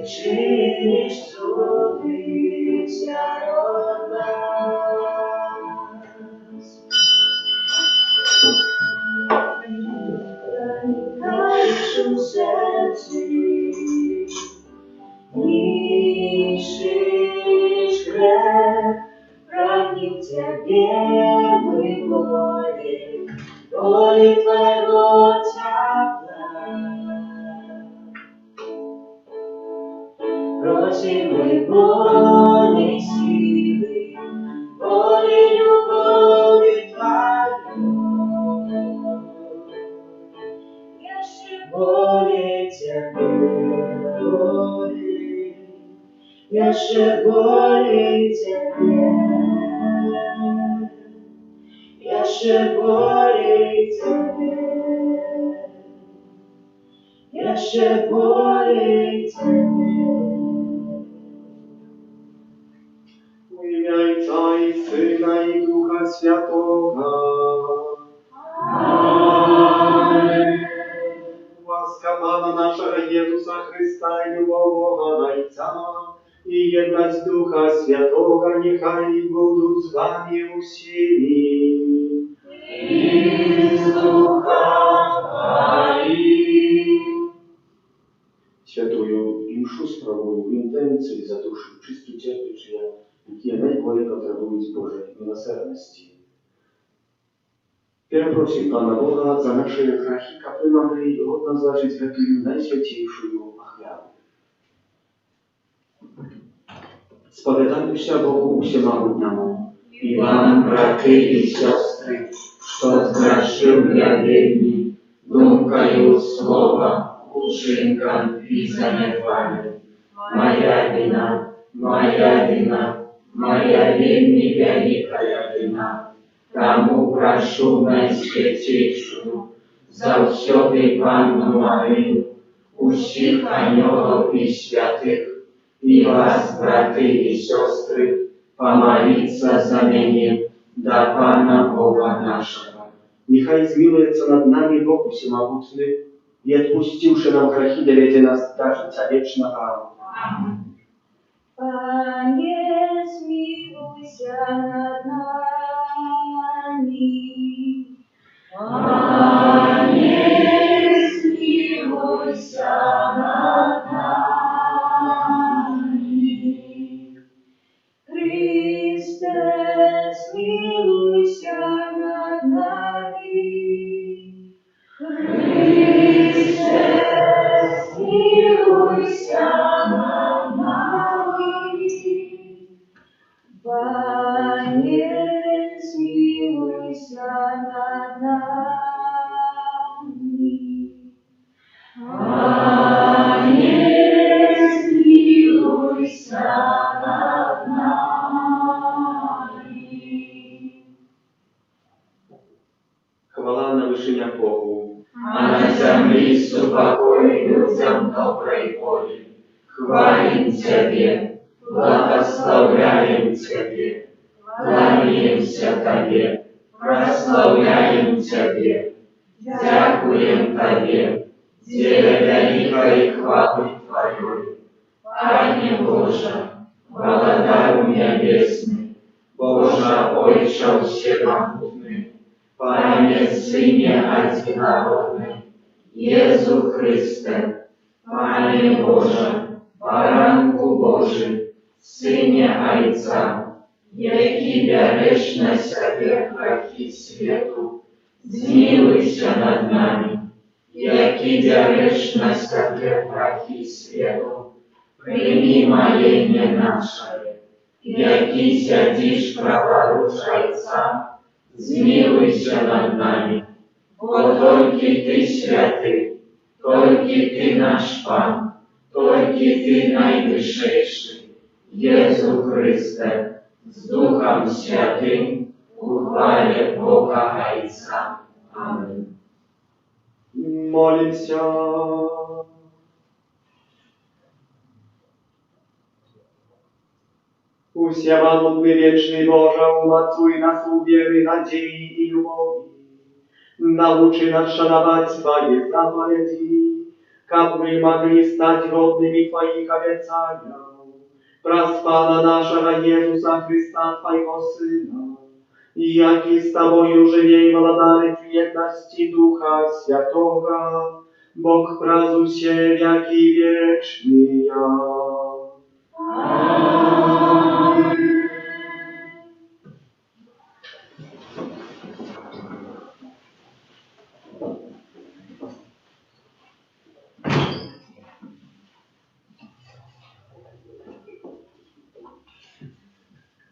czynisz cudy wiarą nas. Naszym sercu niszczysz krew, pragnie Ciebie my woli Twojego ciała. Prosimy woli siły, woli любови Твою. Более Тебе, еще более Тебе, еще более Тебе, еще более Тебе. В ім'я Отця і Сина і Духа Святого. Łaska Pana naszego Jezusa Chrysta i любов Бога Отця і єдність Духа Святого нехай будуть з вами усіми. І з Духом Твоїм. Святую іншу справу в інтенції за душу чисту церквичія, які найбільше потребують Божої милосердності. Перепросим Pana Boga za nasze grzechy, aby mogli godno zważyć w tę najświętszą ofiarę. Spowiadamy się Bogu Всемогутнему I Wam, braty i siostry, kto zgraszył ja wielmi, duмкою słowa, uczynkom i zaniedbaniem. Moja wina, moja wielmi wielka wina. Тому прошу найсвятейшую, завсёды Панну Марию, усіх анёлов и святых, и вас, браты и сестры, помолиться за меня до Пана Бога нашего. Niechaj zmiłuje nad nami Bóg Всемогутny i odpuściwszy nam grzechy, dowiedzie nas do życia wiecznego. Amen. Panie, zmiłuj się nad nami. Panie, zmiłuj się nad nami. Chryste, zmiłuj się nad nami. Chryste, zmiłuj się nad nami. Panie, zmiłuj się nad nami. Panie, zmiłuj się nad nami. Chwała na wyżyniach Bogu, a na землі супокой людям доброй воли. Хвалим Тебе, благословляем Тебе, кланяемся Тебе, прославляем Тебе, дякуем Тебе, деле великой хвалы Твоей. Пане Боже, благодару небесный, Боже Отче всемогутный, Пане Сыне одинородный, Иисус Христе, Пане Боже, Баранку Божий, Сыне Отца, який береш на себе грехи свету, змилуйся над нами, який береш на себе грехи свету, прими моление наше, який сядешь праворуч Отца, змилуйся над нами, бо только Ты святый, только Ты наш Пан, только Ты наивысший, Иисус Христе, с Духом Святым, у хвале Бога Отца. Аминь. Молимся. Всемогутный вечный Боже, умацуй нас у веры, надеи и любови. Научи нас шановать Твои заповеди, каб мы могли стать годными Твоих обетаний. Праз Пана нашего Иисуса Христа, Твоего Сына, яки с Тобою живей владарец едности Духа Святого, Бог празусе веки вечные.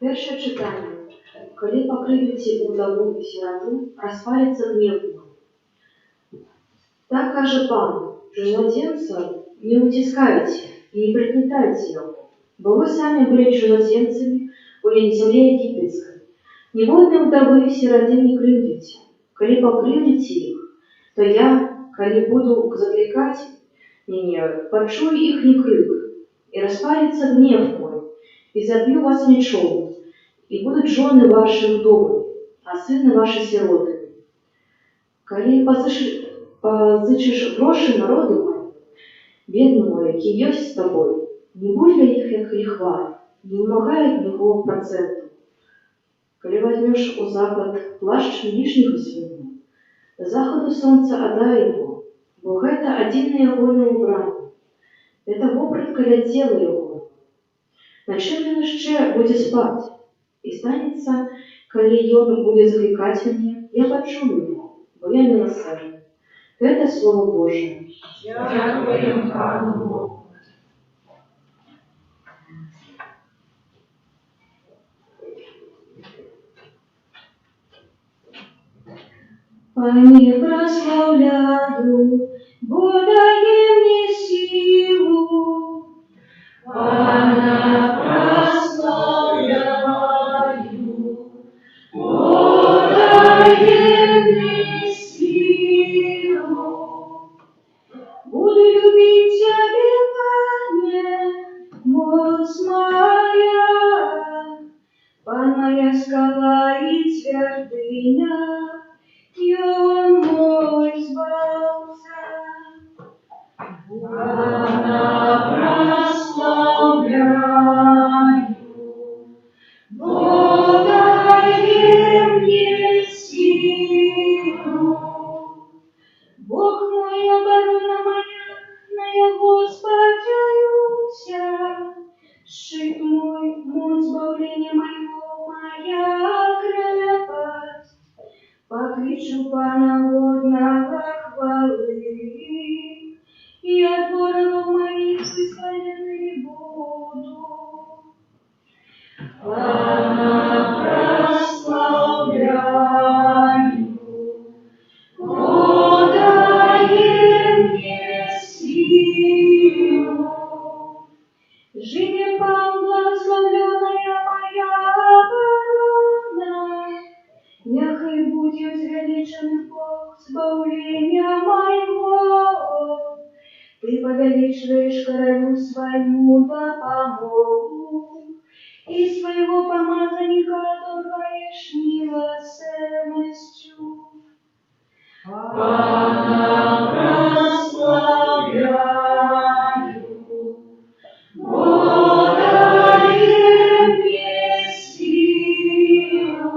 Перше читання. Коли покривите удову и сироту, распалится гнев мой. Так каже Пан, чужеземца не утискайте и не пригнетайте его, бо вы сами были чужеземцами у земле египетской. Невольные удовы и сироты не кривдите. Коли покривдите их, то я, коли буду закликать меня, почую их не крик, и распалится гнев мой, и забью вас мечом, и будут жены ваши вдовы, а сыны ваши сироты. Коли позычешь гроши народу моему, бедному, який есть с тобой, не будь ли их, як лихва, не вымогай от него проценту. Коли возьмешь у запад плащ лишнего своего, до заходу солнца отдай его, бо это один на его на убрание, это вопрат каля тела его. На чем він ще буде спать? И станется, коли он будет закликать мне, я почую его, бо я милосердный. Это Слово Божие. Дякуємо Пану Богу. Пане, прославляю, бо дає мне силу. Пана прославляю, бо дає мені силу. Буду любить Тебя, Пане, моц моя, Пан моя скала и твердыня, и Он мой спасся. Пана прославляю, бо дає мені силу. Бог мой, оборона моя, на Его сподяюся. Щит мой, мон збавлення моего, моя крепость. Покличу Пана годного хвалы, и от ворогов моих вызволенный буду. Пана прославляю, бо дає мені силу. Живи, Пан, благословленная моя оборона, яхай будет звеличен Бог збавления моего. Ты повеличиваешь королю своему допомогу, и своего помазанника оторваешь милосердностью. Пана прославляю, бо дає мені силу.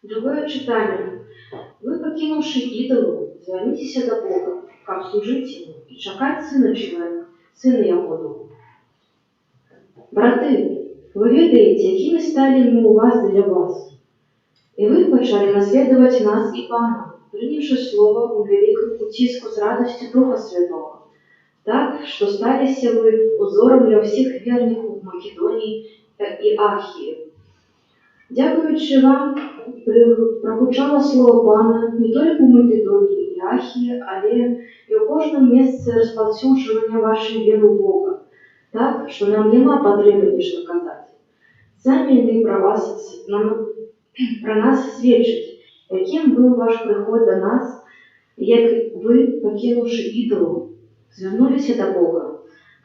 Другое читание. Вы, покинувши идолу, звернитесь до Бога, как служить Ему и чекать Сына Человека, Сына Ягоду. Брати, ви ведаєте, якими стали ми у вас для вас. І ви почали наслідувати нас і Пана, прийнявши Слово у великому утиску з радостю Духа Святого, так, що сталися ви узором для всіх вірних у Македонії і Ахії. Дякуючи вам, прозвучало слово Пана не тільки в Македонії і Ахії, але і у кожному місці розповсюджування вашої віри в Бога, так, що нам нема потреби нічого казати. Самі ви про нас свідчать, яким був ваш приход до нас, як ви, покинувши ідолу, звернулися до Бога,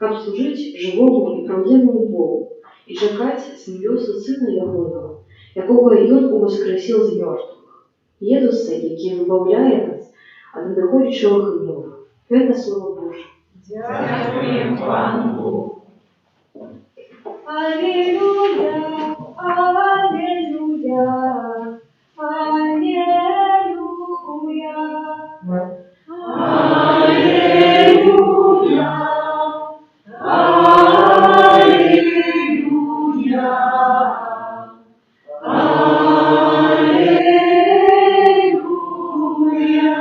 як служити живому і правдивому Богу, і чакаць з небёсу Сына Ягонага, якога Ён уваскрасіў з мёртвых, Езуса, які выбаўляе нас ад надыходзячага гнева. Гэта Слово Божие. Дякуємо Пану. Аллилуйя, аллилуйя, аллилуйя. Аллилуйя, аллилуйя, аллилуйя.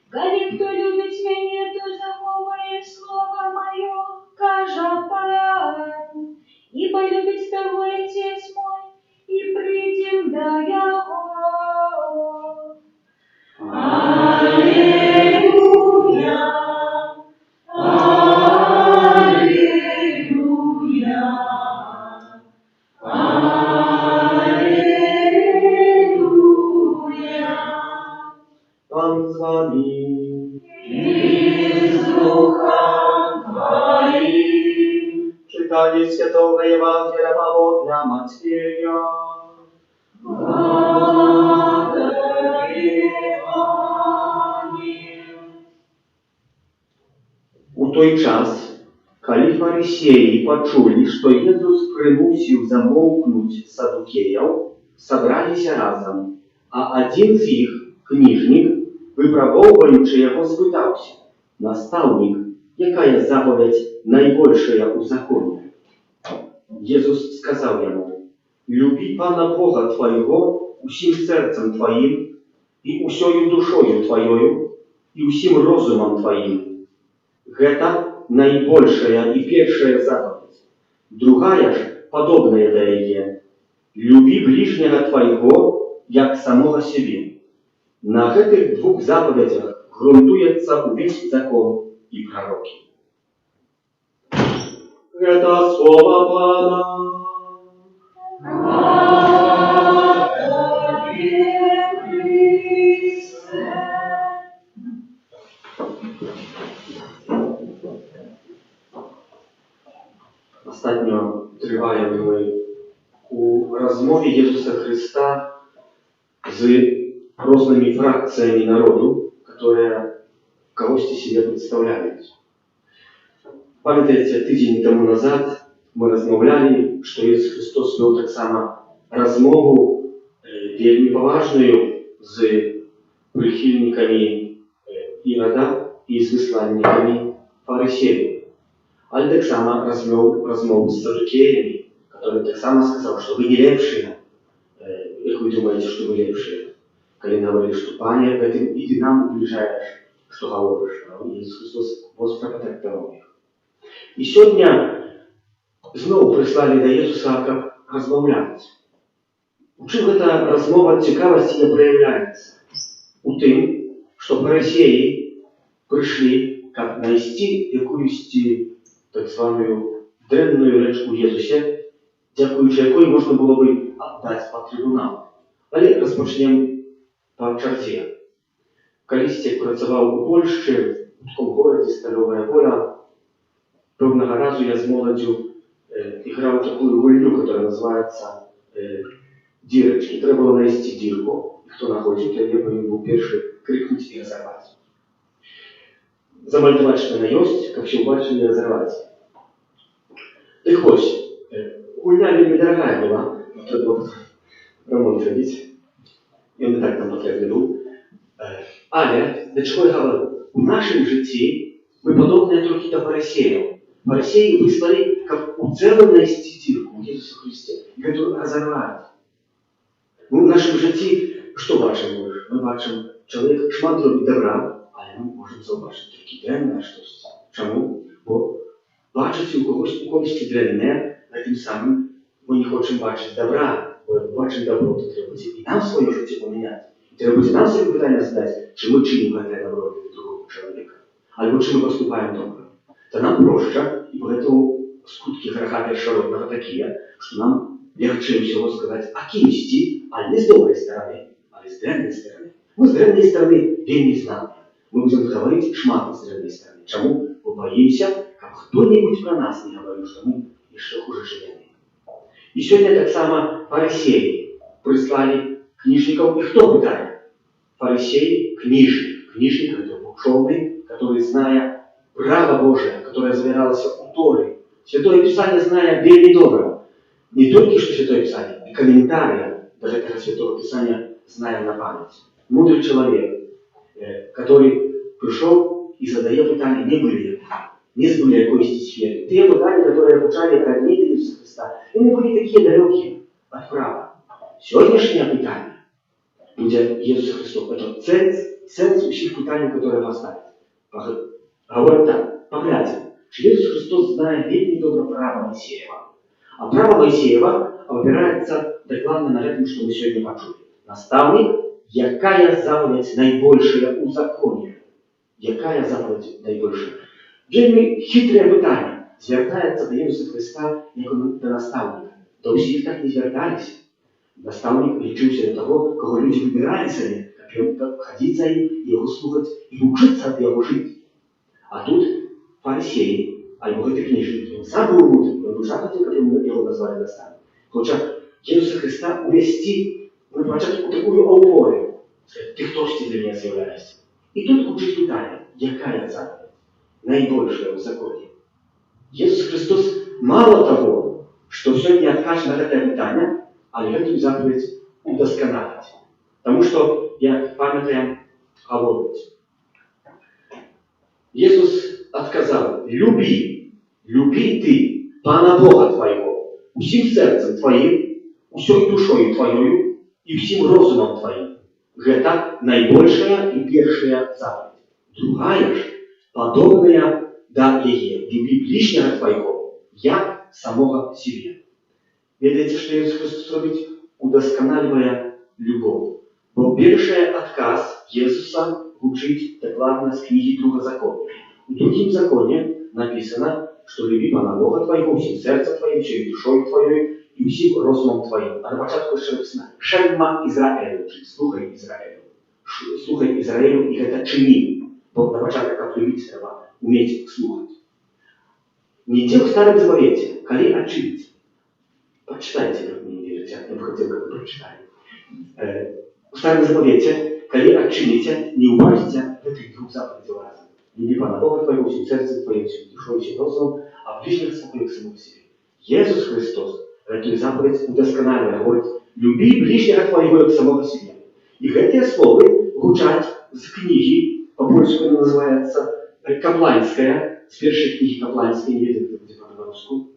Коли кто любит меня, то заховает слово мое, кажа Пан, и полюбит того Отец мой, и придем до Его. Аллилуйя, аллилуйя, аллилуйя. Пан з вами. И с Духом Твоим. Читание Святого Евангелия по Матфея. У той час, калі фарисеі пачулі, што Езус прымусіў замоўкнуць садукеяў, сабраліся разам, а адзін з іх, кніжнік, выпрабоўваючы яго, спытаўся: «Настаўнік, якая запавядь найбольшая ў законе?» Езус сказаў яму: «Любі Пана Бога твайго усім сэрцам тваім, і усёю душою тваёю, і ўсім розумам тваім. Гэта найбольшая і першая запаведь. Другая ж, падобная да яе: любі бліжняга твайго, як самога сябе. На гэтых двух запаведзях грунтуецца увесь закон і прарокі». Гэта слова Пана. Ostatnio trwają my u rozmowie Jezusa Chrysta z różnymi frakcjami narodu, które kogoś себе представляют. Pamiętacie, tydzień temu nazad my rozmawiali, że Jezus Chrystus miał tak samo rozmowę wielmi poważną z przychylnikami Iroda i z wysłannikami Farysejów. Ale tak samo rozmowę z Sadukejami, który tak samo сказал, что вы не лепшие, jak вы думаете, что вы лепшие. Когда говорили, что Пане, в этом и ты нам уbliżаешь, что говоришь. Иисус Христос воспротектовал их. И сегодня снова прислали до Иисуса, как размовлять. У чим эта размова цікавості не проявляется? У тим, що фарисеї прийшли, як знайти якусь так звану древню річ у Єсусі, дякуючи якої можна було би віддати по трибуналу. Але розпочнемо по черзі. Колись як працював у Польщі, в такому місті Стальова Воля, певного разу я з молоддю грав таку гульню, яка називається дірочки. Треба було знайти дірку, і хто знаходив, то я повинен був перший крикнути і розірвати. Замальтувати, що вона є, як все бачили, і розірвати. Так ось, гульня вельми дорогая була, треба було ремонт робити. І не так нам потрібний був. Але, до чого я говорю? У нашому житті ми подобні трохи до фарисеїв. Фарисеи выслали, как уцеленно знайти дірку у Єсуса Христе, і которую розірвати. Ну, в нашому житті що бачимо? Ми бачимо, чоловік шмат робить добра, але ми можемо зауважити тільки древне щось. Чому? Бо бачити у когось древне, а тим самим ми не хочемо бачити добра, бо як бачимо добро, то треба буде і нам своє життя поміняти. І треба буде нам собі питання задати, чи ми чинимо це добро для другого чоловіка, або чи ми поступаємо добре. То нам проще, и поэтому скутки греха першородного такие, что нам легче всего сказать, а кем мстить, а не с доброй стороны, а с древней стороны. Мы с древней стороны не знаем. Мы будем говорить шмат с древней стороны. Чему? Мы боимся, как кто-нибудь про нас не говорил, что мы яшчэ хуже жыве. І сёння таксама фарысеі прыслалі книжников. И кто пытает? Фарисей, книжник. Книжник – это ученый, который, зная право Божие, которое заверялось у Торы, Святое Писание, зная вельми добро, не только что Святое Писание, и комментария даже этого Святого Писания, зная на память. Мудрый человек, который пришел и задает питание, не з были якоїсь сфери. Те питання, которые обучали родители Иисуса Христа, они были такие далекие от права. Сегодняшнее питание, где Иисус Христос, это ценз всех питаний, которые поставят. Говорят так, поглядим, что Иисус Христос знает вельми добро право Моисеева. А право Моисеева опирается докладно на этом, что мы сегодня почули. Наставник, якая заповедь наибольшая у законе? Якая заповедь наибольшая? Вельми хитре питання звертається до Ісуса Христа як до наставника. До всіх так не звертались. Наставник лічився до того, кого люди вибирали самі, як ходити за ним, його слухати і вчитися від його жити. А тут фарисеї, або гэты книжники, він сам був мудрим, він душа хотів, як його назвали наставник. Хоча Ісуса Христа увести на початку таку аудиторію. Ти хто ж ти для мене з'являєшся? І тут учить питання, яка заповідь наибольшее в законе? Иисус Христос мало того, что все не откажет на это питание, але эту заповедь удосконалить. Потому что, я памятаю, говорить. Иисус отказал: люби ты Пана Бога твоего, всем сердцем твоим, всей душою твоей и всем разумом твоим. Это наибольшая и первая заповедь. Другая же, подобная да ей, люби ближнего твоего, як самого себе. Ведаете, что Иисус Христос робить? Удосконаливая любовь. Бо первый отказ Иисуса учить докладно с книги Друга закона. В другом законе написано, что люби Пана Бога твоего всем сердцем твоим, всей душой твоей и всем разумом твоим. А на початку еще написано: Шемма Израилю, слухай Израилю. Слухай Израилю, и это чини. Бо на початку, как любить, треба уметь слухать. Не те в Старом Завете, коли отчинить. Прочитайте, как мне не верите, я бы хотел, как вы прочитали. В Старом Завете, коли отчините, не упадете в этих двух заповедей разом. Люби Пана Бога твоего всем сердцем твоим, всем душой, всем разумом, а ближнего своего к самому себе. Иисус Христос эту заповедь удосконаливая, говорит: люби ближнего твоего к самому себе. И эти слова звучат с книги, по-польски она называется Капланская, с первой книги Капланской, не видно, где по-русски.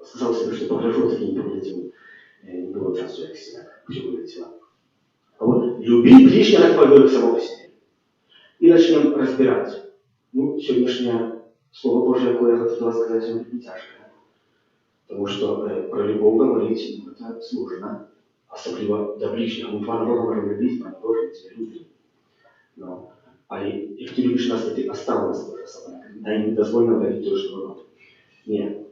Сказал себе, что погляжу, таки не поглядел. Не было часу, я себя все вылетело. А вот люби ближнего твоего к самого себе. И начнем разбирать. Ну, сегодняшнее слово Божие, которое я хочу сказать, оно не тяжкое. Потому что про любовь говорить это сложно. Особливо до ближнего. Мы Пана Бога можем любить, Пана Божия тебя любит. Но, а если ты любишь нас, то ты оставил нас тоже собой. Да и не дозволено дарить то, что мы. Нет.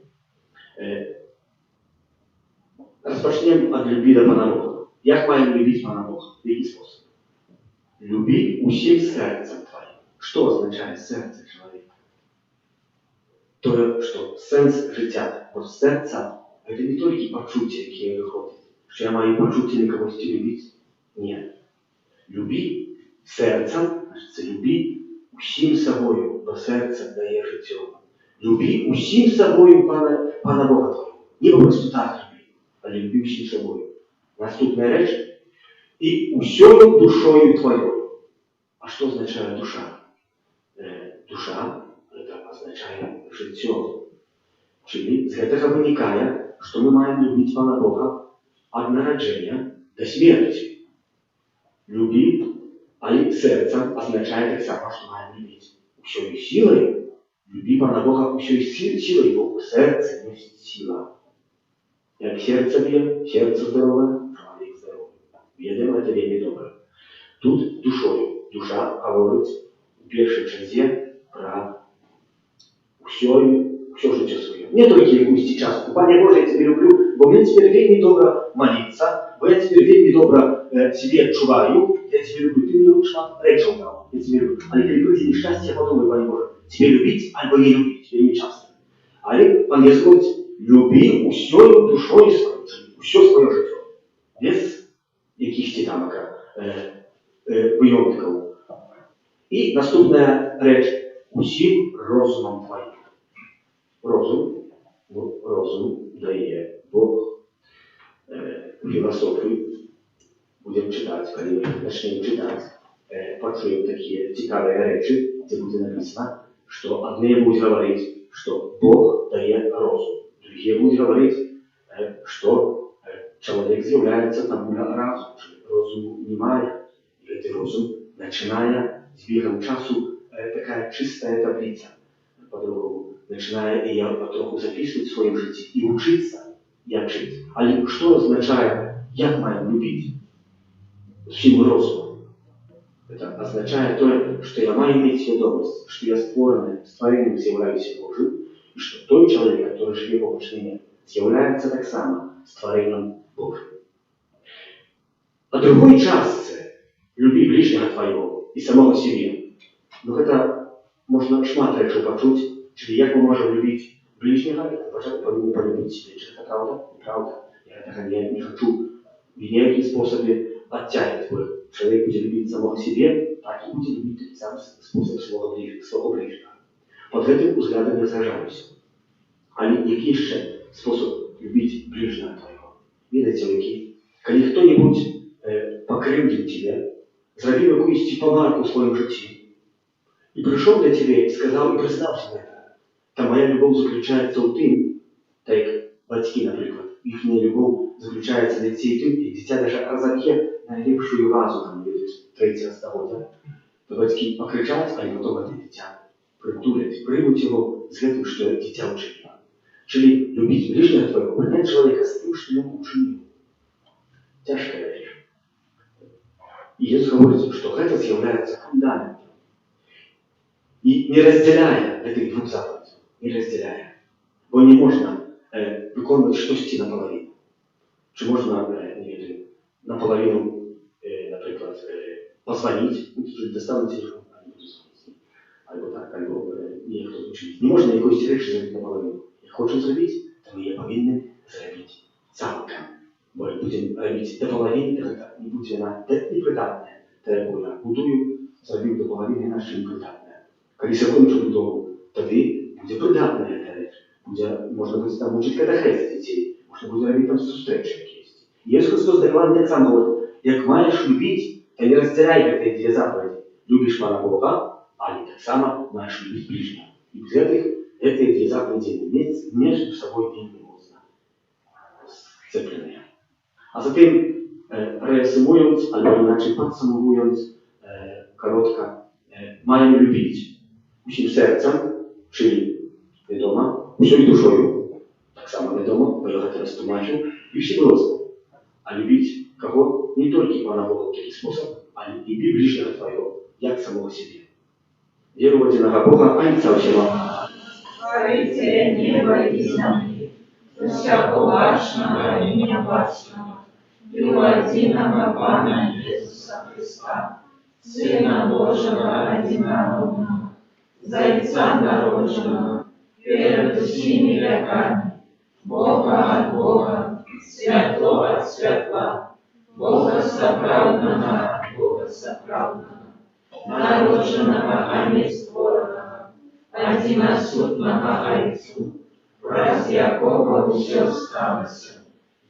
Розпочнемо от любви до Пана Бога. Як маємо любити Пана Бога? В який спосіб? Люби усім серцем твоїм. Що означає серце чоловіка? То, що сенс життя. Бо серце – це не тільки почуття, які виходять. Що я маю почуття не когось любити? Ні. Люби серцем, значить це люби усім собою, бо серце дає життя. Люби усім собою Пана Бога твоего. Не просто так люби, але люби усім собою. Наступна реч. І усьою душою твоєю. А що означає душа? Душа – це означає життя. Czyli z tego wynika, że my mamy lubić Pana Boga od narodzenia do śmierci. Lubi, ale sercem oznacza tak samo, że mamy lubić всей силой. Люби Пана Бога всей силой, бо серце есть сила. Jak сердце бьет, сердце здоровое, человек здоровый. Wiemy, это вельми добре. Тут душою. Душа говорить в першій черзі про все життя своє. Не тільки якусь час. Пане Боже, я тебе люблю, бо мені тепер вельми добре молитися, бо я тепер вельми добре себе відчуваю, я тебе люблю. Ти мені лучше речі дав, я тебе люблю. Але коли прийде нещастя, я подумаю, Пане Боже, тебе любить, або не любить, тебе не часто. Але Пан Єsus говорить, люби усьою душою своєю, усе своє життя. Без якихось там вийомників. І наступна реч, усім розумом твоїм. Розум дає Бог. Філософії будемо читати, коли ми почнемо читати, почуємо такі цікаві речі, де буде написано, що одні будуть говорити, що Бог дає розум, другі будуть говорити, що чоловік з'являється там разом, що розуму немає, і цей розум починає з бігом часу така чиста таблиця. По-другому, починає її потроху записувати в своєму житті і вчитися, як жити. Але що означає, як маємо любити? Всім розумом. Это означает то, что я маю иметь свідомість, что я створенным з'являюся Божим, и что той человек, который живет в обычный з'является так само створением Божим. А другой части люби ближнего твоего и самого себе. Ну, это можно шмат речей почуть, czyli jak my możemy lubić bliźniego, to powinniśmy polubić siebie. Czy to prawda? Nieprawda. Ja tego nie хочу в ніяким способі оттягивать. Человек будет любить самого себе, так и будет любить сам способ свого ближнего. Под этим взглядом я сражаюсь. А який ще спосіб любити ближнього твоего? Видите, який? Коли хто-нибудь покривдив тебе, зробив якусь помарку в своєму житті, и пришел до тебя и сказал, и признался на это. Та моя любовь заключается в тим, так як батьки, наприклад, їхня любов заключається в дітей тим, і дитя даже розоб'є найліпшу вазу, там, третього століття, то батьки покричать, а потім це дитя притулять, приймуть його з тим, що дитя учинило. Czyli любить ближнего твоего, принять человека с тем, что ему учинил. Тяжкая вещь. И Иисус говорит, что это является фундаментом. И не разделяя этих двух заповедей, не разделяя, бо не можно виконувати щось наполовину. Чи можна наполовину, наприклад, позвонити, достану телефон, а не буду звонити. Або так, або ніхто звучить. Не можна якоїсь речі зробити наполовину. Як хочу зробити, то ми її повинні зробити цілком. Бо як будемо робити до половини, то не буде вона непридатна. Та яку я будую, зробив до половини, іначе непридатна. Коли закончу будову, тоді буде придатна ця реч. Можна буде там учити катехез дітей, можна буде робити там зустрічі якісь. Єсус Христос докладно так само говорить, як маєш любити, то не розділяй ці дві заповіді. Любиш пана Бога, але так само маєш любити ближнього. І без ці дві заповіді між собою не можна сцеплены. A zatem reasumując, albo inaczej podsumowując, krótka, mają lubić усім серцем, czyli wiadomo, усьою душою, так само wiadomo, bo ja teraz tłumaczę, i всім розумом. А любить кого? Не только Пана Бога в такий спосіб, а люби ближнього твоего, як самого себе. Веру в единого Бога, Отца всего. Творителя неба и земли, всякого важного и неважного, и у единого Пана Иисуса Христа, Сына Божьего одинородного, Зайца народженного, перед всеми веками, Бога от Бога, Святого от Святла, Бога соправдного от Бога соправдного, народженного, а не створенного, одиносутного Отцу, раз якого все сталося,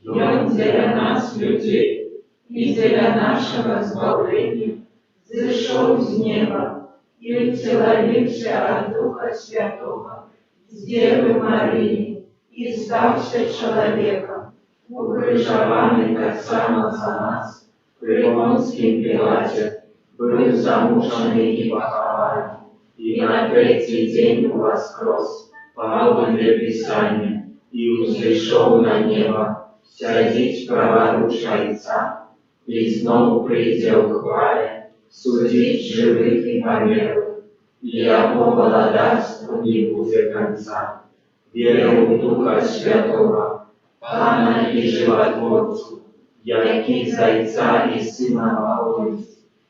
и Он для нас, людей, и для нашего избавления, зашел с неба и утеловился от Духа Святого, с Девы Марии, и стався человеком, укрыжованный так само за нас, при Понтским Пилате, был замученный и похован, и на третий день воскрес, по Писанию, и взошел на небо, сядет праворуч Отца, и снова придет в хвале, судить живых и померлых, и его владарству не будет конца. Веру в Духа Святого, Пана и Животворцу, який Зайца и Сына Божий,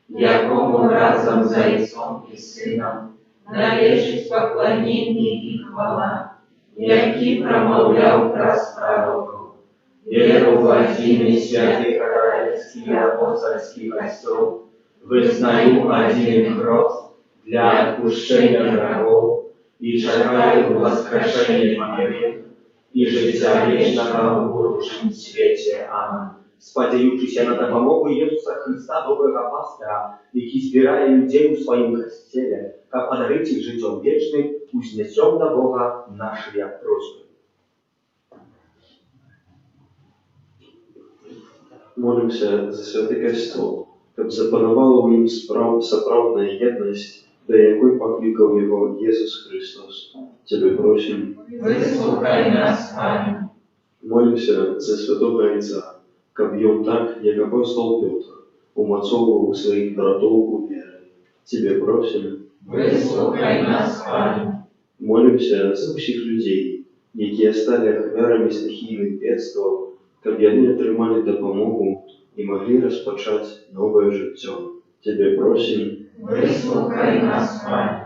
якому разом Зайцом и Сыном належит поклонение и хвала, які промовляв праз пророков. Веру в один и святый Католический и апостольский костел, вызнаю один крест для отпущения грехов и чекаю воскрешение померных и життя вічного у будущем світі. Амінь. Сподіваючися на допомогу Ісуса Христа, доброго пастора, який збирає людей у своєму костелі, как подарить их життям вечным, узнесем до Бога наши просьбы. Молимся за святий костел, щоб запанувала у нім справдна єдність, до якої покликав його Ісус Христос. Тебе просим. Вислухай нас, Амінь. Молимся за святого Отца, щоб він так, як апостол Петр, умацовував своїх братов у вірі. Тебе просим. Вислухай нас, Амінь. Молимся за всіх людей, які стали ахвярами стихійних бедствів, щоб вони отримали допомогу і могли розпочати нове життя. Тебе просим. Вислухай нас, Амінь.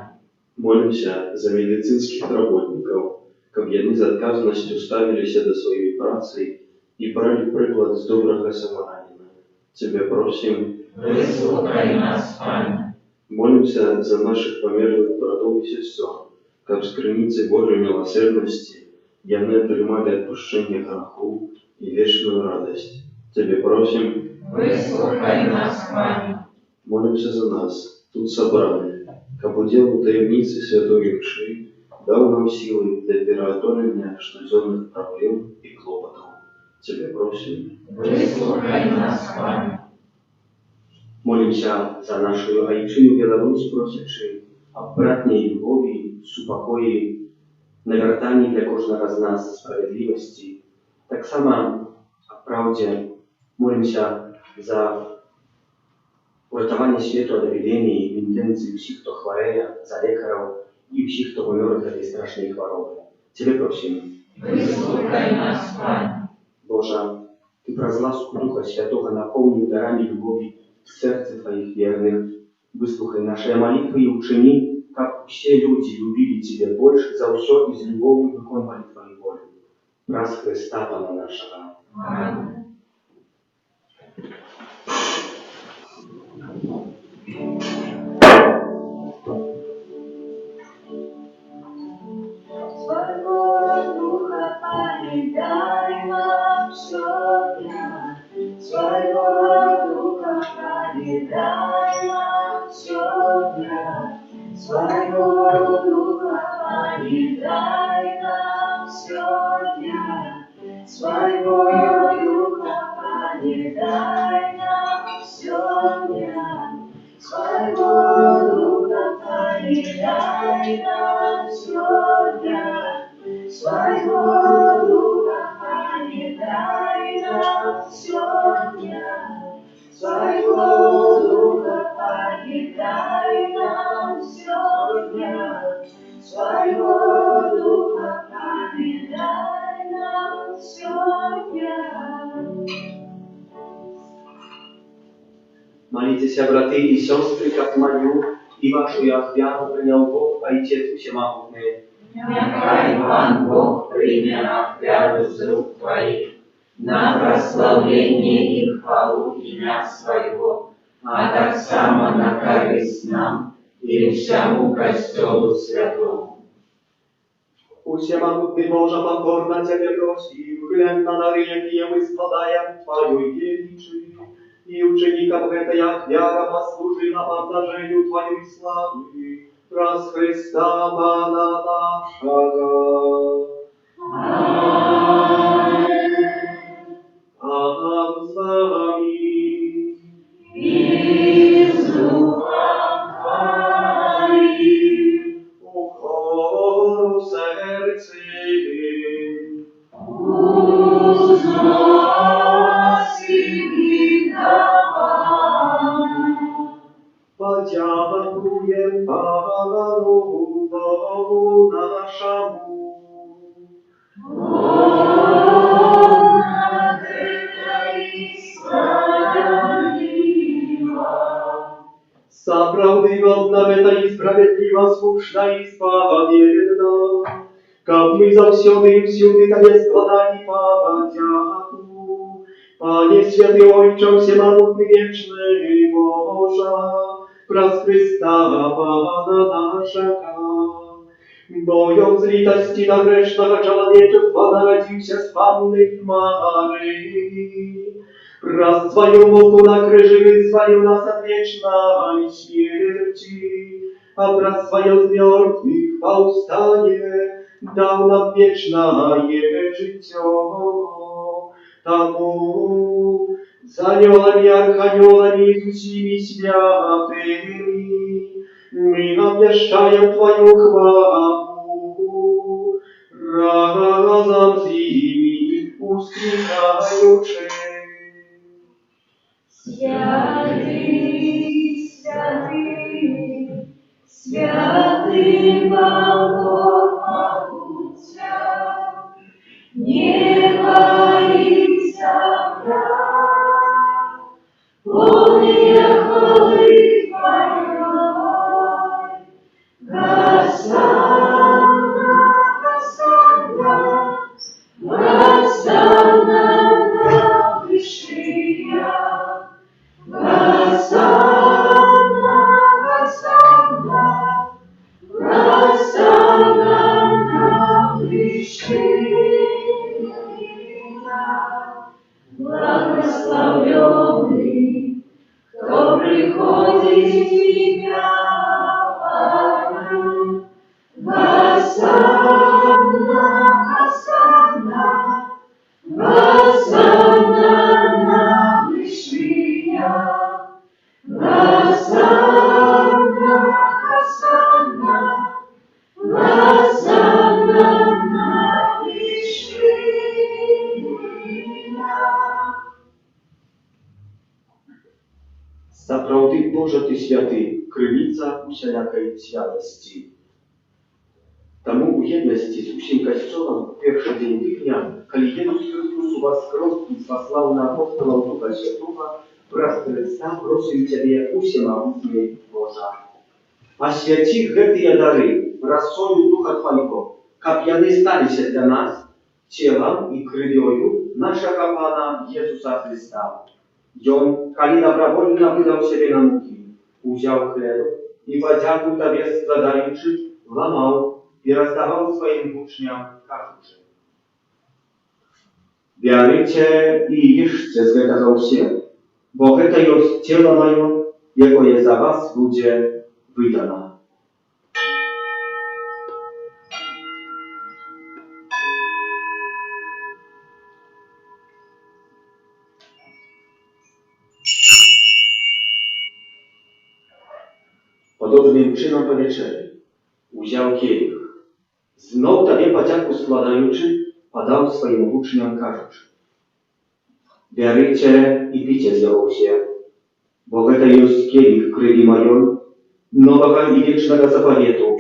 Молимся за медицинских работников, щоб вони з відказністю ставилися до своєї праці і брали приклад з доброго самарянина. Тебе просим. Вислухай нас, Амінь. Молимся за наших померлых братов и сестер, как с границы Божьей милосердности они отримали отпущение грехов и вечную радость. Тебе просим. Вислухай нас, Амінь. Молимся за нас, тут собраны, как удел таємниці святой Мши, дал нам силы для переодоления ежедневных проблем и клопотов. Тебе просим. Вислухай нас, Амінь. Молимся за нашу Айчину Беларусь, просячи об братній любові, супокої, навертанні для кожного з нас справедливості. Так само в правді молимся за урятування світу від епідемії, в інтенції всіх, хто хворіє, за лікарів і всіх, хто помер від цієї страшної хвороби. Тебе просимо. Вислухай нас, Амінь. Боже, Ти про ласку Духа Святого наповнив дарами любові сердце Твоих верных, выслухай наши молитвы и учини, как все люди любили Тебя больше за все и с любовью выполняли Твою волю. Раз Христа Пана нашего. Амінь. Своего Духа поедай нам щодня, своего Духа поедай нам щодня, своего Духа поедай нам щодня, своего Духа поедай нам щодня, своего Духа поедай нам щодня, своего Духа поедай нам щодня, своего Духа поедай нам щодня, своего Духа поедай нам щодня. Молитесь, браты и сестры, как молю, и вашу я вяру принял Бог, Отец Всемогутный. Нехай Пан Бог прийме офяру з рук Твоїх на прославлення і хвалу ім'я Своєго, а так само на користь нам і всьому костелу святому. Всемогутный Боже, покорно Тебе просим, глянь на дары, какие мы складаем Твою величие, и ученикам этой вяра послужила помножению Твоей славы, раз Христа Пана нашего. Аминь. С вами І з Духом Твоїм, укору серці. Подякуєм Пану Богу нашому. ми завсёды і всюди Тебе складані подяку. Panie Święty Ojcze Всемогутny Wieczny Boża, przez Chrysta Pana naszego. Bojąc litości do grzesznego człowieczeństwa narodził się z Panny Maryi. Przez swoją muku na krzyży wyzwolił nas od wiecznej śmierci, a przez swoje z mертвых powstanie dał nam wieczne życie. Тому с анёлами, арханёлами и всеми святыми мы обвещаем Твою хвалу, разом с ними ускрипаючи. Святый, святый, святый Бог могутя, небо и земля, полные хвалы Твоей. Госанна, госанна, госанна на вышине. Госанна, госанна, госанна на вышине. Благословенный, кто приходит в Тебя. Госанна, госанна, госанна на вышинях. Госанна, госанна, госанна на вышинях. Сапраўды Божа Ты святы, крыніца усялякай святасці. Таму у єднасці з усім Касцёлам першы дзень тыдня, калі Езус Христос уваскрос і спаслаў на апостолаў Духа Святога, праз Христа просім Цябе усемагутны Божа. Асвяці гэтыя дары расою Духа Твайго, каб яны сталіся для нас целам і крывёю нашага Пана Езуса Христа. Ён, калі добровольно вydał siebie na muki, узяł chleb i подяку Тебе складаючи, ламał i rozdawał swoim uczniom każuczy. Bierzcie i jeszcie z tego się, bo to jest ciało moje, jakie za was będzie wydane. Podobnym czynom po wieczerzy wziął kielich. Znów Tobie podzięku składający, podał swoim uczniom każuczy. Bierzcie i picie z jego się, bo to jest kielich krwi mojej, nowego i wiecznego zapowietu,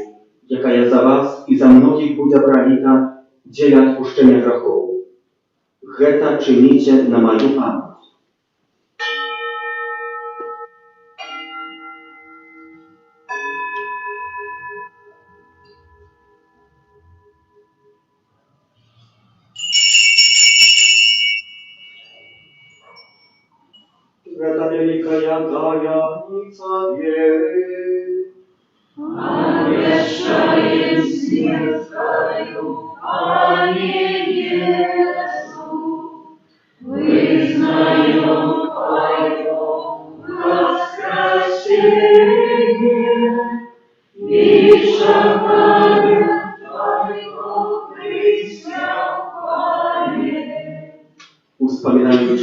jaka jest za was i za mnogich będzie prolita, dzień odpuszczenia grzechów. Geta czynicie na moją pamięć. Это великая tajemnica wiery. Обещаем светскою, Пане Иису, вызнаем Твое воскресение и шагаем Твоего присягания. Wspominając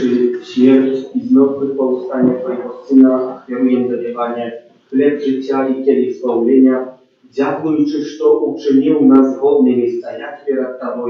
śmierć i znowu powstanie Twojego Syna, ofiaruję Tobie, Panie, chleb życia i kielich spełnienia, dziękując, że uczynił nas godnymi stajać przed Tobą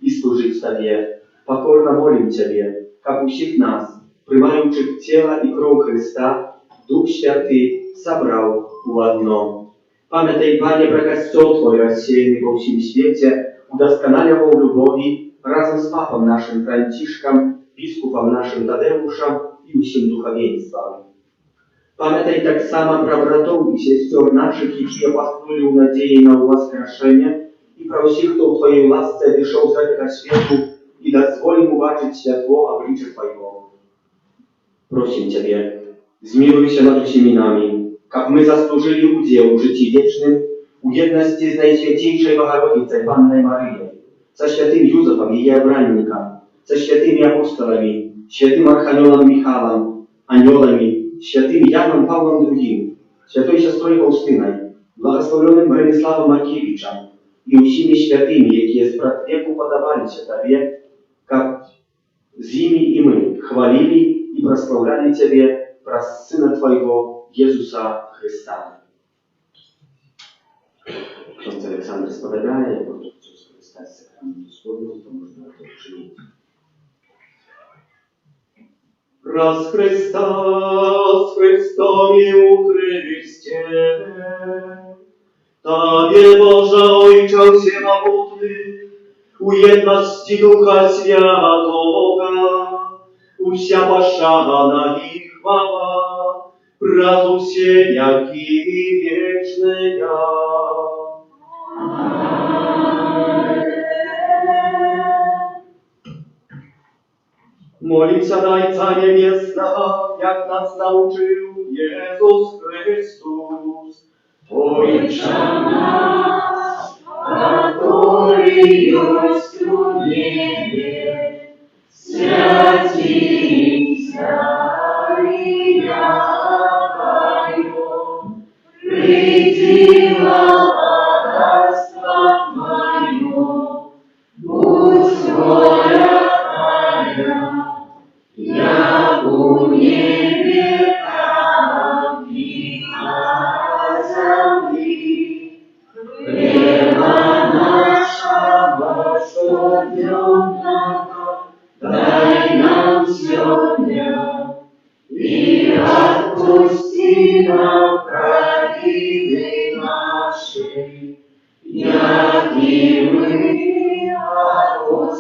i służyć Tobie. Pokorno molim Ciebie, aby wszystkich nas, przymających ciała i krew Chrysta, Duch Święty zabrał w jedno. Pamiętaj, Panie, про Kościół Twój rozsiejny po всем świecie, udoskonalił w lubowi razem z Papą naszym Franciszkiem, biskupem naszym Tadeuszem i усім duchowieństwem. Pamiętaj tak samo про братов i sióstr naszych, którzy postulują nadzieję na воскрешение i i prosi, kto w Twojej łasce wyszedł z tego światu i dozwoli mu zobaczyć światło oblicze Twojego. Prosimy Ciebie, zmiłuj się nad всеми nami, jak my zasłużyli udział w życiu wiecznym u jedności z Najświętejszej Bogorodicy Panny Maryi, ze świętym Józefem, jej obrannikiem, ze świętymi apostolami, świętym Archaniołem Michałem, aniołami, świętym Janem Pawłem II, świętej siostrą Faustyną, błogosławionym Bronisławem Markiewiczem i wszystkimi świętymi, jakie z brat wieku podawali się Tobie, jak z nimi i my chwalili i prosławiali Ciebie przez Syna Twojego, Jezusa Chrysta. Ksiądz Aleksander spowiadaje, bo Jezus Chrysta z sakramentu słowa, to można to przyjąć. Raz Chrystus, Chrystomiu Chryście, Tobie Boże Ojcze Wszechmogutny, u jedności Ducha Świętego, usia poszana i chwała, prazu się jak i wieczny ja. Молимся на Отца Небесного, jak nas nauczył Jezus Chrystus. Ojcze nasz, który jest w niebie, святится имя Твое, приди царство Твое, будь воля Твоя, як у небе, так и на земле. Хлеба нашего ежедневного дай нам сегодня, и отпусти нам провины наши, як и мы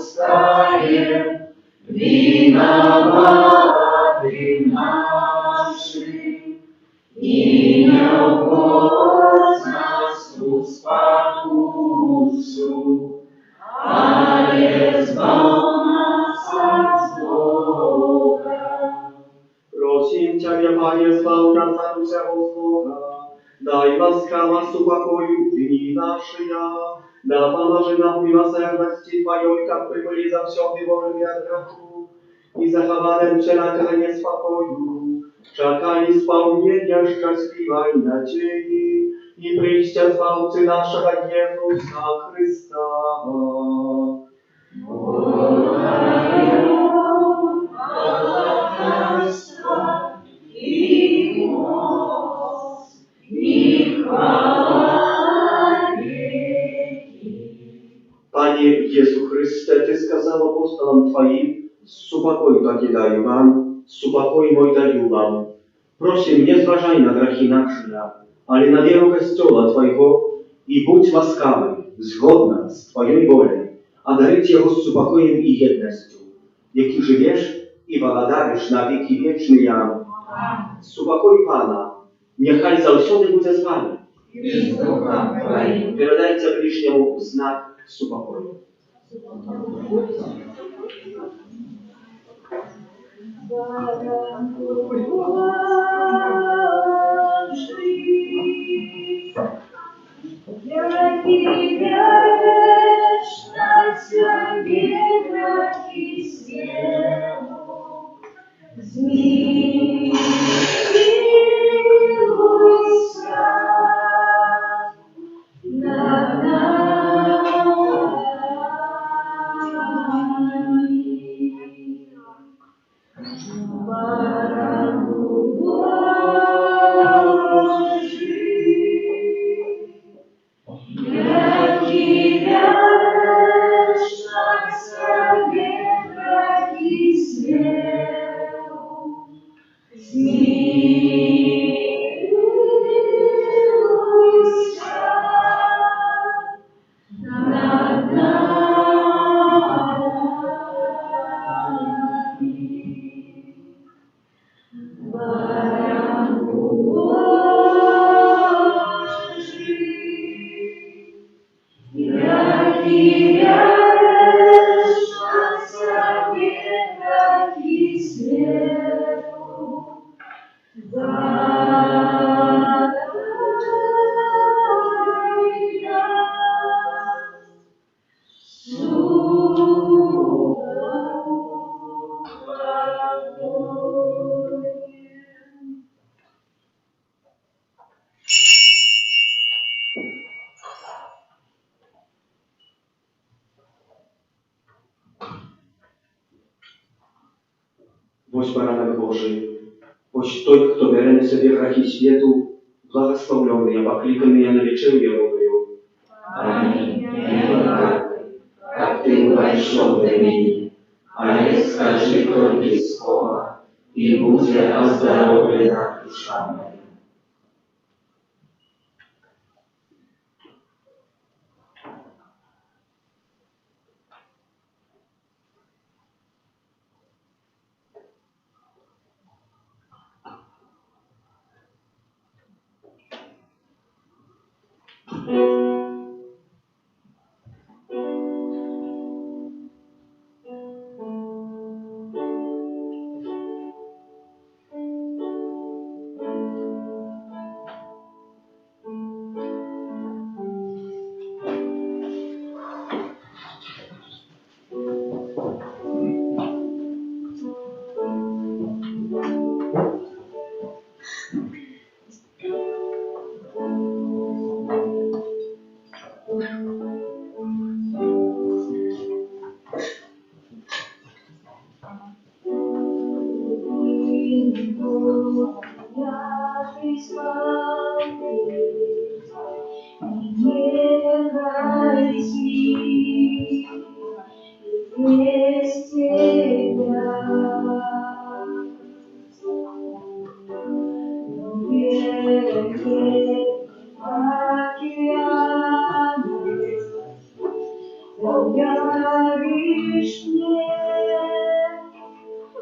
отпускаем виноватым нашим, и не вводь нас в спокусу, а избавь нас от злого. Просим Ciebie, Panie, zbaw nas za всякого злого, дай ласкаво упокою дни наши, да поможи нам в милосердности Твоей, как мы были за все вольны от греху, и заховали всякого неспокою, czekali spełnienia szczęśliwej nadziei i przyjścia Zbawcy naszego Jezusa Chrysta. Błogosławieństwo i moc i chwała wieki. Panie Jezu Chryste, Ty skazał apostolom Twoim, spokój taki daję Wam, spokój mój daję Wam. Proszę, nie zważaj na grzechy nasze, ale na wierę Kościoła Twojego i bądź łaskawy, zgodna z Twojej wolą, a daryć Jego spokojem i jednością, jaki żyjesz i waladarysz na wieki wieczny ja. Spokój Pana, niechaj zawsze będzie z Wami. I z duchem Twoim. Передайте ближнему знак спокою. Ось баранок Божий, ось той, хто бере на себе грехи світу, благословлений, а покликаний на вечерю Євовою. Аминь. Как ты вошел до меня, а не скажи только слово, и будет оздоровлена душа моя.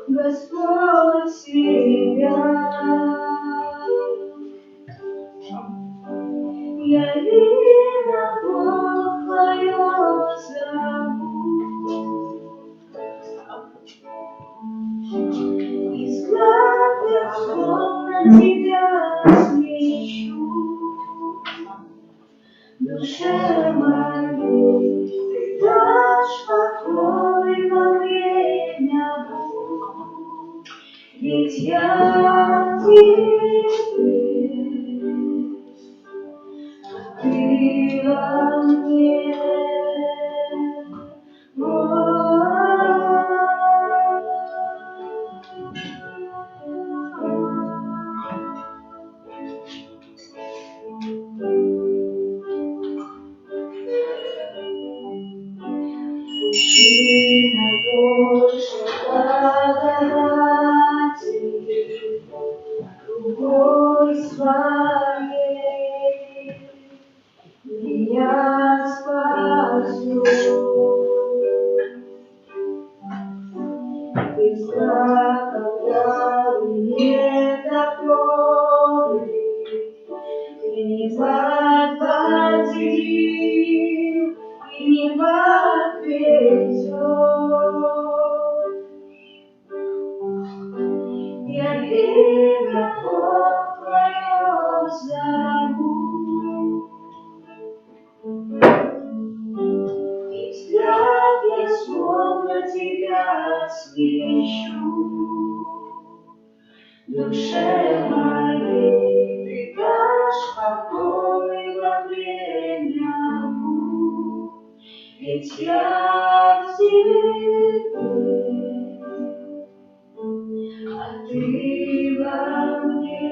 Господь себя. Я верно Бог Твое зову. Из главных слов на Тебя смещу. Душе моей Ты дашь покой во время бур. Ведь я в Тебе, а Ты во мне. Причина больше благодати, рукой своей меня спасет. Ты когда мне добрый, ты не подводил и не подведешь. Я верю, Бог Твое зову. И взгляд я словно Тебя свищу. Душе моей Ты дашь покой во время бур. Ведь я в Тебе, а Ты во мне.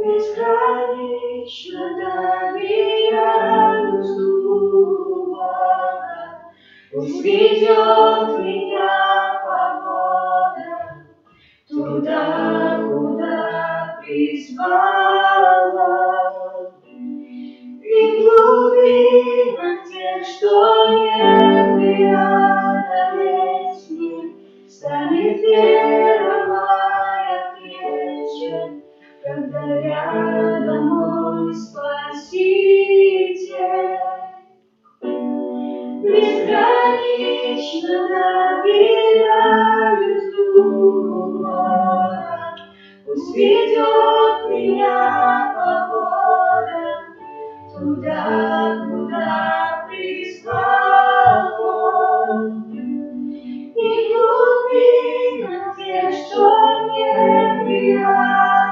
Бесконечно доверяю Бога, пусть ведет меня погода туда, куда призвала. Ведь глубина тех, что не преодолеть мне, станет вера моя. вечно доверяю духу Бога. Пусть ведет меня погода туда, куда призвал Он. И глубина те, что не преодолеть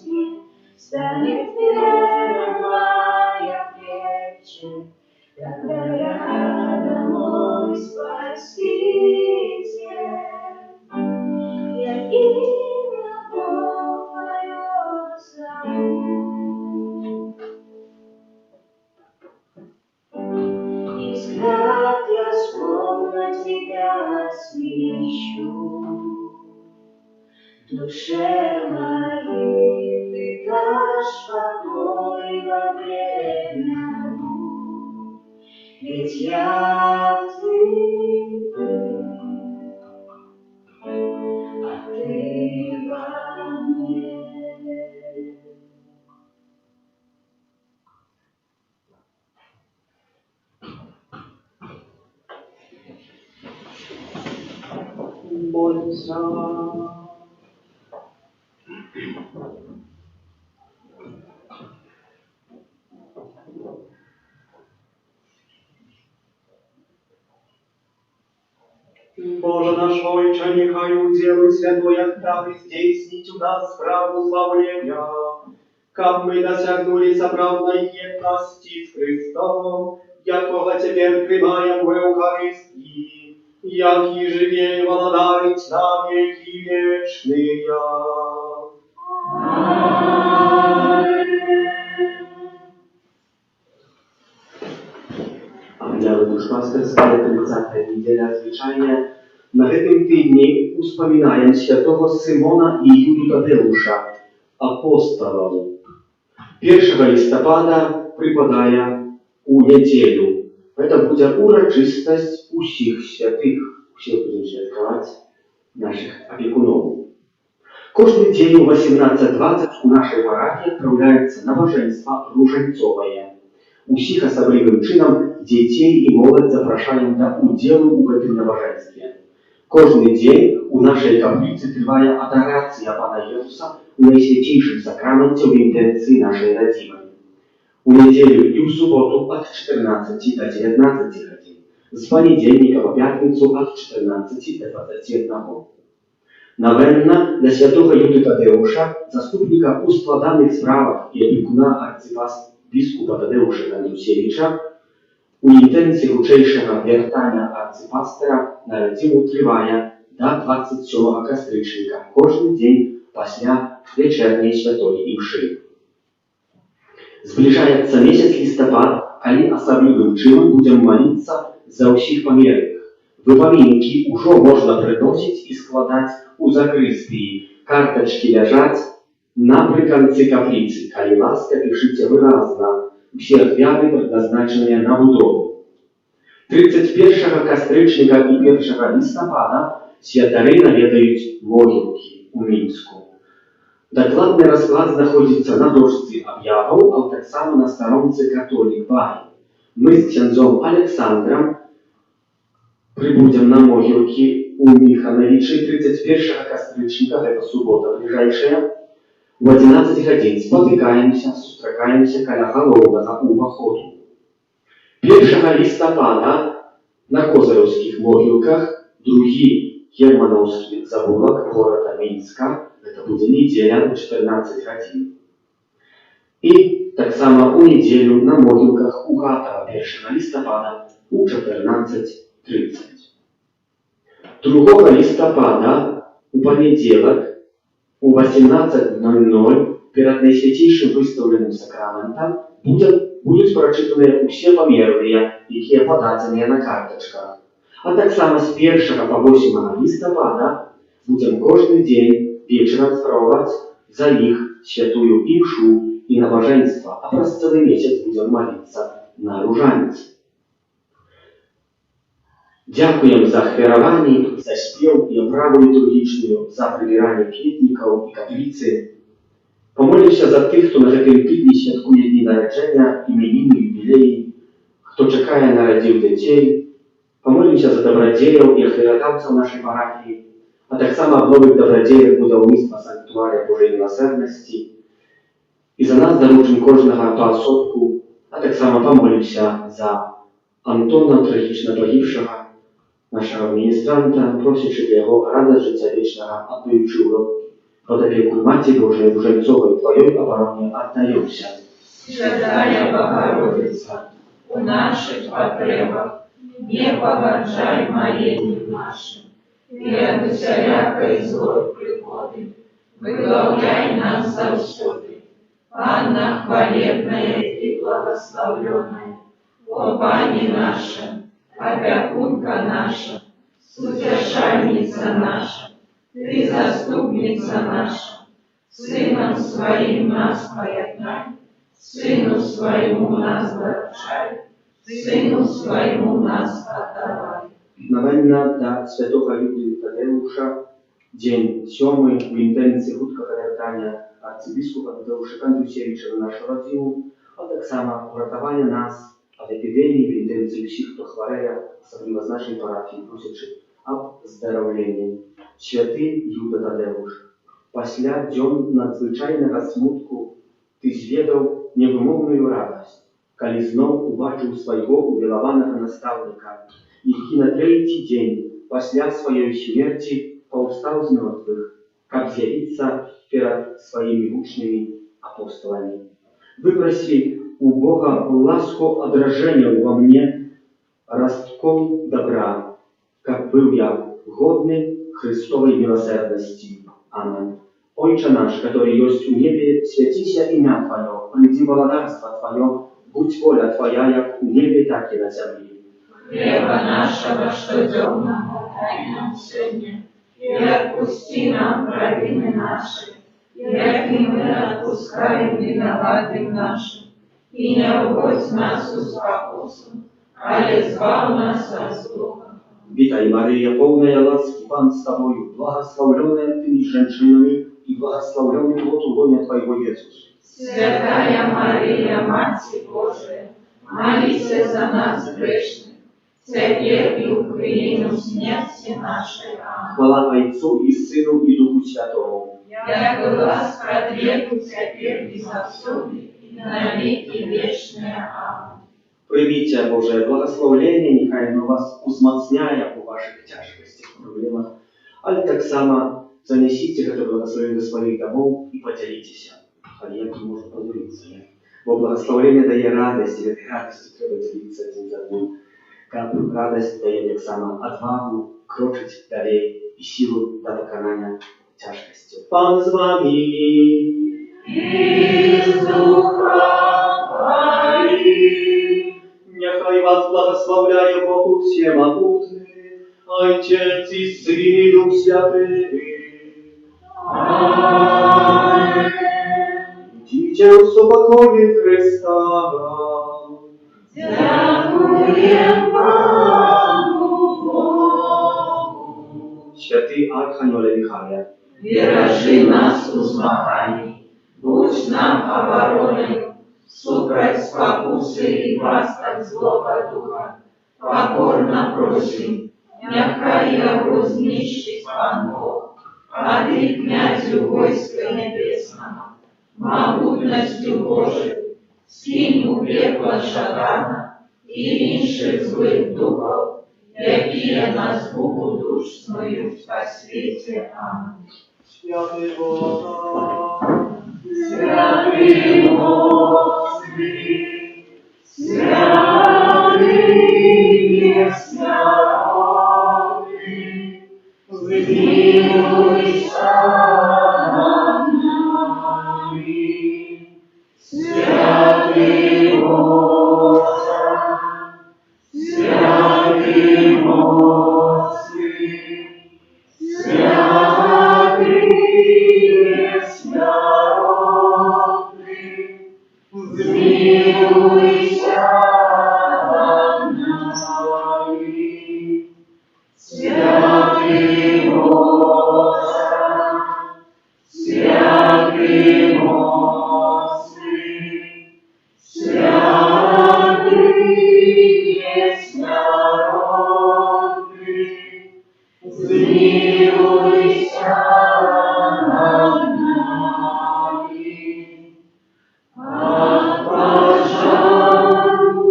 мне, станет вера моя крепче, когда рядом мой Спаситель. Я имя Твое зову. И взгляд я словно Тебя свищу. В душе моей Ты дашь покой во время бурь. Ведь я в Тебе, а Ты во мне. Молимся. Боже наш Ojcze, niechaj udzielą światłe chwały zdійснить у нас справу славления, как мы досягнули соправной едности с Христом, якого теперь примаем в Евхаристии, яки живей владарить на веки вечные. Для душпастерская 30-я неделя звичайная. На гэтым тыдні успамінаем святого Симона і Юду Тадеуша, апостолов. 1 листопада припадає у неділю. Це буде урочистость усіх святих. Всі будемо святкувати наших опікунов. Кожний день у 18:20 у нашій парафії відправляється набоженство ружанцове. Усіх особливим чином дітей і молодь запрошуємо до уділу у гэтым набоженстві. Кожний день у нашій каплиці триває адорація Пана Єсуса у найсвятейшем сакраменті в інтенції нашої родимої. У неділю і в суботу від 14 до 19 годин, з понедельника по п'ятницю від 14 до 21. Новенна для святого Юди Тадеуша, заступника у складаних справах і опікуна арцибіскупа Тадеуша Гандрусевича, у інтенції вручейшого вертання арципастера на родину триває до 27 кастричника, кожен день після вечірньої святої імши. Зближається місяць листопад, коли особливим чином будемо молитися за усіх померлих. Випомінки уже можна приносити і складати у закрistії. Карточки лежать наприкінці каплиці. Коли ласка, пишите виразно. Всі об'яви предназначені на будову. 31 кастричника і 1 листопада святари наведають могилки у Мінську. Докладний розклад знаходиться на дошці об'явів, а так само на сторонці «Католік Бай». Ми з ксяндзом Олександром прибудем на могилки у Михановичей 31 кастричника, это суббота ближайшая, в 11 годин спотыкаемся, сустракаемся каля галоўнага ўваходу. 1 листопада на Козыревских могилках, другі Германовский завулок города Минска, это будет неделя в 14 годин. И так само у неделю на могилках у Гатова 1 листопада у 14:30. 2 листопада у понеділок у 18:00 перед найсвятейшим выставленным сакраментом будут прочитаны все померлые, які подадзеныя на карточках. А так само с 1 по 8 листопада будем каждый день вечером справлять за их святую имшу и набоженство, а праз целый месяц будем молиться на ружанец. Дякуем за ахвяраванне, за спеў і аправу літургічную, за прыбіранне кветнікаў і капліцы. Помолимся за тых, хто на гэтым тыдні святкуе дні нараджэння, іменіны, юбілеі, хто чакае нарадзіў дзяцей. Помолимся за добродеяў і ахвяратаўцаў нашай парафіі, а таксама аб новых добрадзеях будаўніцтва санктуария Божай милосердности. І за нас даручым кожнага паасобку, а таксама памолімся за Антона, трагічна пагібшага, нашага міністранта, просячы для яго радасць жыцця вечнага, аддаючы ўрок под опеку Маці Божией Ружальцовой, Твоей обороне отдаемся. Святая Богородица, у наших потребах не погоржай молением нашим, и от всякой злой пригоды выглавляй нас завсюди. Анна хвалебная и благословленная, о Пани наша, опекунка наша, утешальница наша, Ты заступница наша, Сыном Своим нас поеднай, Сыну Своему нас дорожай, Сыну Своему нас отдавай. Новенна dla Świętego Judy Tadeusza, dzień 7 w intencji krótkego wiertania arcybiskupa Tadeusza Kandrusiewicza w naszą rodzinę, a tak samo uratowania nas od epidemii w intencji всіх, хто хвореє, особливо з нашої парафії, просячи об здоровленні. Святий Юда Тадеуш, пасля дзён надзвычайнага смутку ты зведаў невымоўную радасць, калі зноў убачыў свайго увілаванага настаўніка, які на трэці дзень пасля сваёй смерці паўстаў з мёртвых, каб з'явіцца перад сваімі вучнямі апостоламі. Выпроси у Бога ласку адражэння во мне растком добра, каб быў я годны Христовой милосердности. Аминь. Отче наш, который есть у небе, святися имя Твое, приди благодарство Твое, будь воля Твоя, як у небе, так и на земле. Хлеба нашего, что дёмного, дай нам сегодня, и отпусти нам провины наши, як и мы отпускаем виноватым нашим, и не уводь нас в спокусу, але избав нас от злого. Witaj Maryja, pełna łaski, Pan z Tobą, błogosławiona Tymi żeńczynami i błogosławiony plod łonia Twojego Jezus. Святая Мария, Матерь Божия, молись за нас грешных, теперь и в хвилину смерти нашей. Аминь. Chwała Ojcu i Synu i Duchu Świętemu. Jak ласка от веку теперь и завсюди, и на веки вечные. Аминь. Прийміть Боже благословення, нехай воно вас узмацняє у ваших тяжкостях, проблемах, але так само занесіть це благословення до своїх домов і поділіться. А як не можна поділитися? Бо благословення дає радість, і від радості треба ділитися один з одним. Радость дає так само odwagу, kroczyć dalej i siłę do pokonania ciężkości. Pan z wami. I z ducha Niechaj was błogosławia Bóg Всемогутny, Ojciec i Syn i Duch Święty. Amen. Idźcie w pokoju Chrysta. Dziękuję Panu Bogu. Święty Archaniole Michale, Wyraży nas u zmagań, budź nam oboroną, супроть спокусы и власток злого духа, покорно просим, нехай его знищить Пан Бог, а Ты, князю войска небесного, могутностью Божией, скинь у пекла шатана и інших злых духов, якие нас Богу душ снуют по свете. Аминь. Święty Boże, Святый Господи, святый ясновидный, zmiłuйся над нами. Святый Боже, святый мощный, святый zmiłuйся над нами. Святый Боже, святый Смилуйся над нами, от пожару,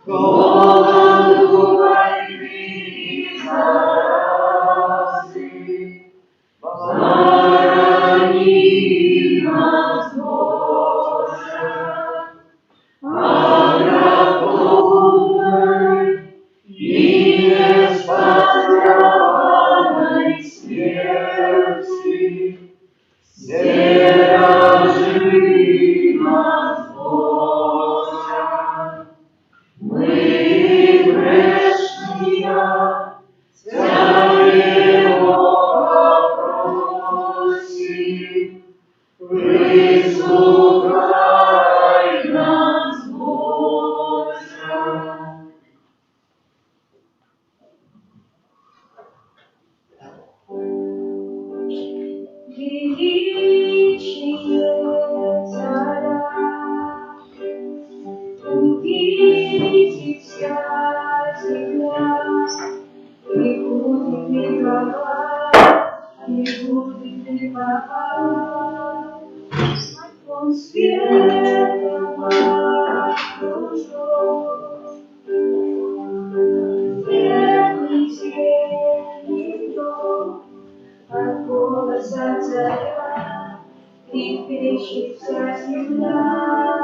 голоду, войны и заразы. Храни нас, Боже, от греховной и неспосланной смерти. Стережи нас, Боже, мы грешные, Твоего просим, выслухай нас, Боже. Величие Царя, увидите вся земля, и будет ликовать, и будет ликовать. Он светом окружен, верный тень дом, от голоса Царя, и кричит вся земля.